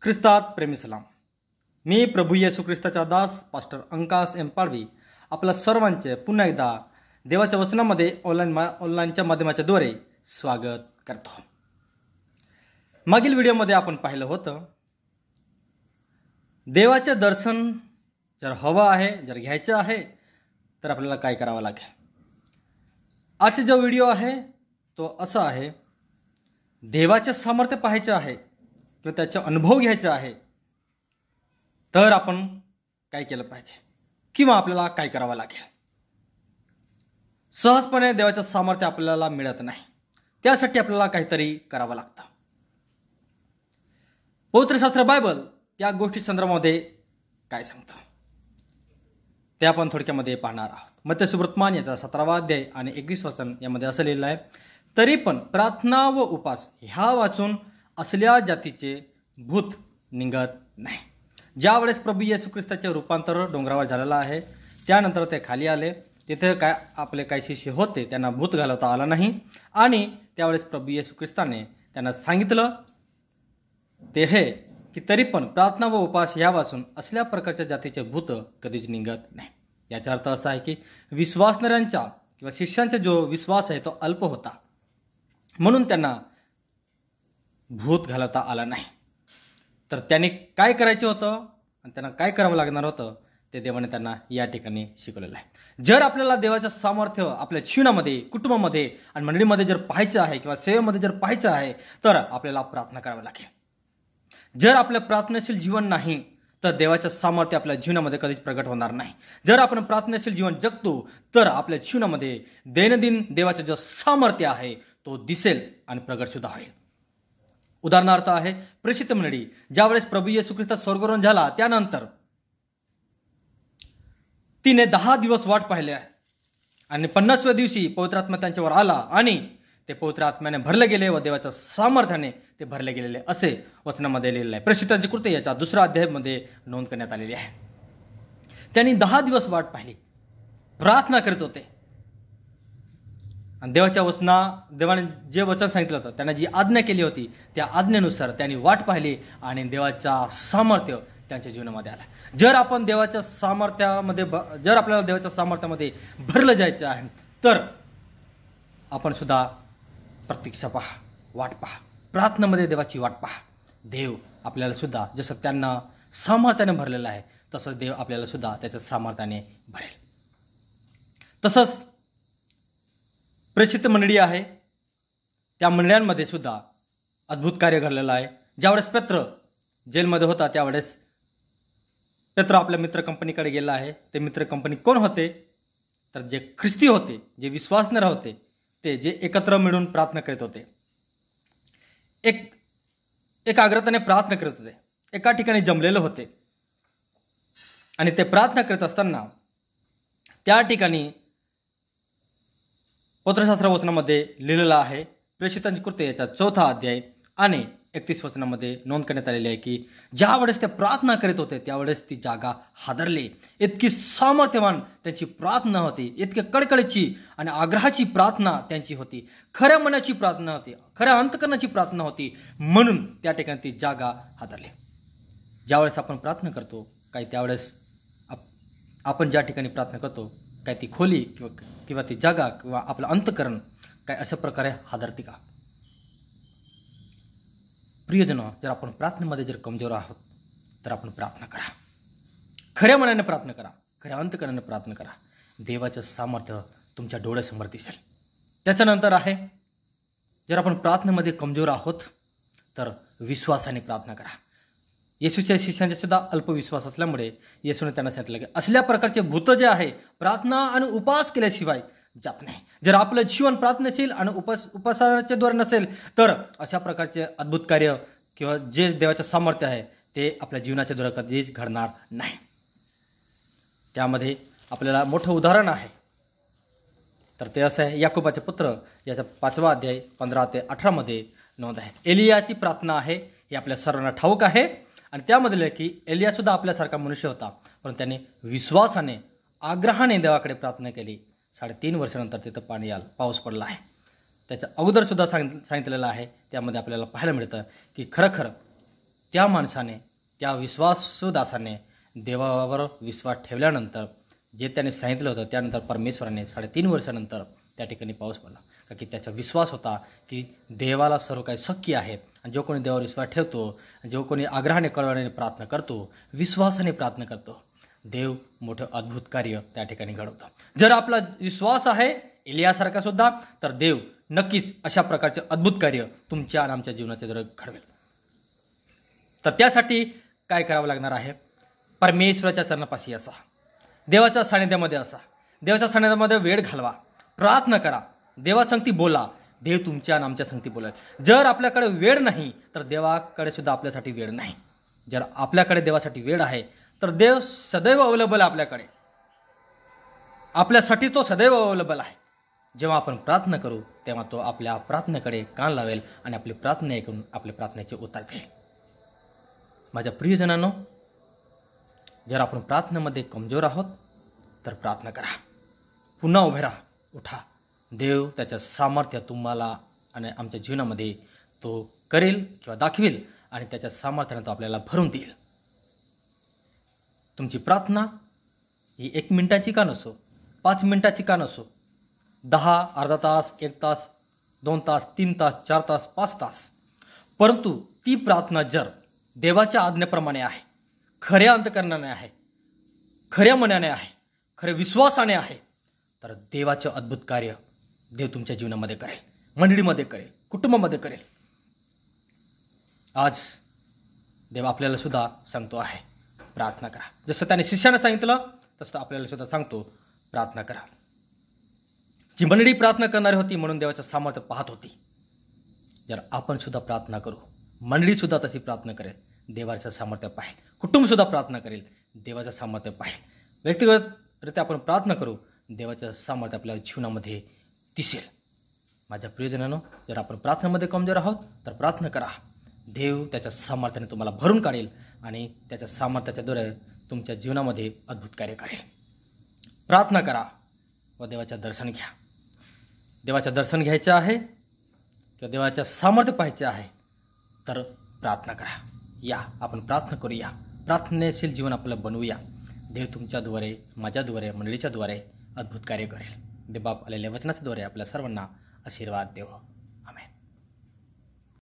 ख्रिस्तात प्रेमी सलाम. मी प्रभू येशू ख्रिस्ताचा दास पास्टर अंकास एम पाडवी आपल्या सर्वांचे पुन्हा एकदा देवाच्या वचनामध्ये ऑनलाईनच्या माध्यमाच्याद्वारे स्वागत करतो. मागील व्हिडिओमध्ये आपण पाहिलं होतं, देवाचे दर्शन जर हवं आहे, जर घ्यायचं आहे तर आपल्याला काय करावं लागेल. आजचा जो व्हिडिओ आहे तो असा आहे, देवाचे सामर्थ्य पाहायचं आहे किंवा त्याचा अनुभव घ्यायचा आहे तर आपण काय केलं पाहिजे किंवा आपल्याला काय करावं लागेल. सहजपणे देवाचं सामर्थ्य आपल्याला मिळत नाही, त्यासाठी आपल्याला काहीतरी करावं लागतं. पवित्रशास्त्र बायबल त्या गोष्टी संदर्भामध्ये काय सांगतं ते आपण थोडक्यामध्ये पाहणार आहोत. मत्ती सुवर्तमान याचा 17वा अध्याय आणि 21 वचन यामध्ये असं लिहिलं आहे, तरी पण प्रार्थना व उपास ह्या वाचून असल्या जातीचे भूत निघत नाही. ज्यावेळेस प्रभू येशू ख्रिस्ताचे रूपांतर डोंगरावर झालेलं आहे, त्यानंतर ते खाली आले. तिथे काय आपले काही शिष्य होते, त्यांना भूत घालवता आला नाही आणि त्यावेळेस प्रभू येशू ख्रिस्ताने त्यांना सांगितलं ते हे की तरी पण प्रार्थना व उपास ह्या वाचून असल्या प्रकारच्या जातीचे भूत कधीच निघत नाही. याचा अर्थ असा आहे की विश्वासणाऱ्यांचा किंवा शिष्यांचा जो विश्वास आहे तो अल्प होता, म्हणून त्यांना भूत घालवता आला नाही. तर त्यांनी काय करायचं होतं आणि त्यांना काय करावं लागणार होतं ते देवाने त्यांना या ठिकाणी शिकवलेलं आहे. जर आपल्याला देवाचं सामर्थ्य आपल्या जीवनामध्ये, कुटुंबामध्ये आणि मंडळीमध्ये जर पाहायचं आहे किंवा सेवेमध्ये जर पाहायचं आहे तर आपल्याला प्रार्थना करावी लागेल. जर आपलं प्रार्थनाशील जीवन नाही तर देवाचं सामर्थ्य आपल्या जीवनामध्ये कधीच प्रगट होणार नाही. जर आपण प्रार्थनाशील जीवन जगतो तर आपल्या जीवनामध्ये दैनंदिन देवाचं जे सामर्थ्य आहे तो दिसेल आणि प्रगट सुद्धा होईल. उदाहरणार्थ आहे प्रेषित मंडळी, ज्यावेळेस प्रभू येशू ख्रिस्त स्वर्गारोहण झाला त्यानंतर तिने 10 दिवस वाट पाहिले आहे आणि 50व्या दिवशी पवित्र आत्मा त्यांच्यावर आला आणि ते पवित्र आत्म्याने भरले गेले व देवाच्या सामर्थ्याने ते भरले गेलेले असे वचनामध्ये लिहिलेले आहे. प्रेषितांची कृत्य याच्या 2रा अध्यायामध्ये नोंद करण्यात आलेली आहे. त्यांनी 10 दिवस वाट पाहिली, प्रार्थना करत होते आणि देवाने जे वचन सांगितलं होतं, त्यांना जी आज्ञा केली होती त्या आज्ञेनुसार त्यांनी वाट पाहिली आणि देवाच्या सामर्थ्य त्यांच्या जीवनामध्ये आलं. जर आपण देवाच्या सामर्थ्यामध्ये जर आपल्याला देवाच्या सामर्थ्यामध्ये भरलं जायचं आहे तर आपण सुद्धा प्रतीक्षा पहा, वाट पहा, प्रार्थनेमध्ये देवाची वाट पहा. देव आपल्याला सुद्धा जसं त्यांना सामर्थ्याने भरलेलं आहे तसंच देव आपल्याला सुद्धा त्याच्या सामर्थ्याने भरेल. तसंच प्रेषित मंडळी आहे, त्या मंडळांमध्ये सुद्धा अद्भुत कार्य घडलेलं आहे. ज्यावेळेस पेत्र जेलमध्ये होता त्यावेळेस पेत्र आपल्या मित्र कंपनीकडे गेला आहे. ते मित्र कंपनी कोण होते तर जे ख्रिस्ती होते, जे विश्वासणारे होते, ते जे एकत्र मिळून प्रार्थना करत होते, एकाग्रतेने प्रार्थना करत होते, एका ठिकाणी जमलेले होते आणि ते प्रार्थना करत असताना त्या ठिकाणी पवित्रशास्त्र वचनामध्ये लिहिलेलं आहे, प्रेषितांची कृत्य याचा 4था अध्याय आणि 31 वचनामध्ये नोंद करण्यात आलेली आहे की ज्यावेळेस ते प्रार्थना करीत होते त्यावेळेस ती जागा हादरली. इतकी सामर्थ्यवान त्यांची प्रार्थना होती, इतके कडकडीची आणि आग्रहाची प्रार्थना त्यांची होती, खऱ्या मनाची प्रार्थना होती, खऱ्या अंतकरणाची प्रार्थना होती, म्हणून त्या ठिकाणी ती जागा हादरली. ज्यावेळेस आपण प्रार्थना करतो काय त्यावेळेस आपण ज्या ठिकाणी प्रार्थना करतो काय ती खोली किंवा ती जागा किंवा आपलं अंतकरण काय अशा प्रकारे हादरते का? प्रियजनो, जर आपण प्रार्थनेमध्ये जर कमजोर आहोत तर आपण प्रार्थना करा, खऱ्या मनाने प्रार्थना करा, खऱ्या अंतकरणाने प्रार्थना करा. देवाचं सामर्थ्य तुमच्या डोळ्यासमोर दिसेल. त्याच्यानंतर आहे, जर आपण प्रार्थनेमध्ये कमजोर आहोत तर विश्वासाने प्रार्थना करा. येशूच्या शिष्यांचा सुद्धा अल्पविश्वास असल्यामुळे येशूने त्यांना सांगितलं की असल्या प्रकारचे भूत जे आहे प्रार्थना आणि उपास केल्याशिवाय जात नाही. जर आपलं जीवन प्रार्थनेशील आणि उपासनाच्या द्वारे नसेल तर अशा प्रकारचे अद्भुत कार्य किंवा जे देवाचं सामर्थ्य आहे ते आपल्या जीवनाच्या द्वारे कधीच घडणार नाही. त्यामध्ये आपल्याला मोठं उदाहरण आहे तर ते असं आहे, याकोबाचे पुत्र याचा 5वा अध्याय 15 ते 18 नोंद आहे. एलियाची प्रार्थना आहे, हे आपल्या सर्वांना ठाऊक आहे आणि त्यामध्ये की एलिया सुद्धा आपल्यासारखा मनुष्य होता, पण त्याने विश्वासाने आग्रहाने देवाकडे प्रार्थना केली. 3.5 वर्षानंतर तिथं पाऊस पडला आहे. त्याच्या अगोदर सुद्धा सांगितलेलं आहे, त्यामध्ये आपल्याला पाहायला मिळतं की खरखर त्या माणसाने, त्या विश्वासू दासाने देवावर विश्वास ठेवल्यानंतर जे त्याने सांगितलं होतं त्यानंतर परमेश्वराने 3.5 वर्षानंतर त्या ठिकाणी पाऊस पडला. का की त्याचा विश्वास होता की देवाला सर्व काही शक्य आहे. आणि जो कोणी देवावर विश्वास ठेवतो, जो कोणी आग्रहाने कळवळीने प्रार्थना करतो, विश्वासाने प्रार्थना करतो, देव मोठं अद्भुत कार्य त्या ठिकाणी घडवतो. जर आपला विश्वास आहे एलियासारखा सुद्धा, तर देव नक्कीच अशा प्रकारचे अद्भुत कार्य तुमच्या आणि आमच्या जीवनाच्या द्वारे घडवेल. तर त्यासाठी काय करावं लागणार आहे? परमेश्वराच्या चरणापाशी असा, देवाच्या सानिध्यामध्ये असा, देवाच्या सानिध्यामध्ये वेळ घालवा, प्रार्थना करा, देवासंगती बोला. देव तुमच्या आणि आमच्या संगती बोलेल. जर आपल्याकडे वेळ नाही तर देवाकडे सुद्धा आपल्यासाठी वेळ नाही. जर आपल्याकडे देवासाठी वेळ आहे तर देव सदैव अवेलेबल आहे आपल्याकडे, आपल्यासाठी तो सदैव अवेलेबल आहे. जेव्हा आपण प्रार्थना करू तेव्हा तो आपल्या प्रार्थनेकडे कान लावेल आणि आपली प्रार्थना ऐकून आपल्या प्रार्थनेचे उत्तर देईल. माझ्या प्रियजनांनो, जर आपण प्रार्थनेमध्ये कमजोर आहोत तर प्रार्थना करा, पुन्हा उभे राहा, उठा. देव त्याच्या सामर्थ्य तुम्हाला आणि आमच्या जीवनामध्ये तो करेल किंवा दाखवेल आणि त्याच्या सामर्थ्याने तो आपल्याला भरून देईल. तुमची प्रार्थना ही 1 मिनिटाची का नसो, 5 मिनिटाची का नसो, 10, अर्धा तास, 1 तास, 2 तास, 3 तास, 4 तास, 5 तास, परंतु ती प्रार्थना जर देवाच्या आज्ञेप्रमाणे आहे, खऱ्या अंतकरणाने आहे, खऱ्या मनाने आहे, खऱ्या विश्वासाने आहे, तर देवाचे अद्भुत कार्य देव तुमच्या जीवनामध्ये करेल, मंडळीमध्ये करेल, कुटुंबामध्ये करेल. आज देव आपल्याला सुद्धा सांगतो आहे, प्रार्थना करा. जसं त्याने शिष्याने सांगितलं तसं आपल्याला सुद्धा सांगतो, प्रार्थना करा. जी मंडळी प्रार्थना करणारी होती म्हणून देवाचं सामर्थ्य पाहत होती. जर आपण सुद्धा प्रार्थना करू, मंडळी सुद्धा तशी प्रार्थना करेल, देवाचं सामर्थ्य पाहेल. कुटुंब सुद्धा प्रार्थना करेल, देवाचं सामर्थ्य पाहेल. व्यक्तिगतरित्या आपण प्रार्थना करू, देवाचं सामर्थ्य आपल्या जीवनामध्ये दिसेल. माझ्या प्रियजनांनो, जर आपण प्रार्थनेमध्ये कमजोर आहोत तर प्रार्थना करा. देव त्याच्या सामर्थ्याने तुम्हाला भरून काढेल आणि त्याच्या सामर्थ्याच्याद्वारे तुमच्या जीवनामध्ये अद्भुत कार्य करेल. प्रार्थना करा व देवाचं दर्शन घ्या. देवाचं दर्शन घ्यायचं आहे किंवा देवाचं सामर्थ्य पाहायचं आहे तर प्रार्थना करा. या आपण प्रार्थना करूया, प्रार्थनेशील जीवन आपल्याला बनवूया. देव तुमच्याद्वारे, माझ्याद्वारे, मंडळीच्याद्वारे अद्भुत कार्य करेल. देवबाप आलेल्या वचनाच्याद्वारे आपल्या सर्वांना आशीर्वाद देव.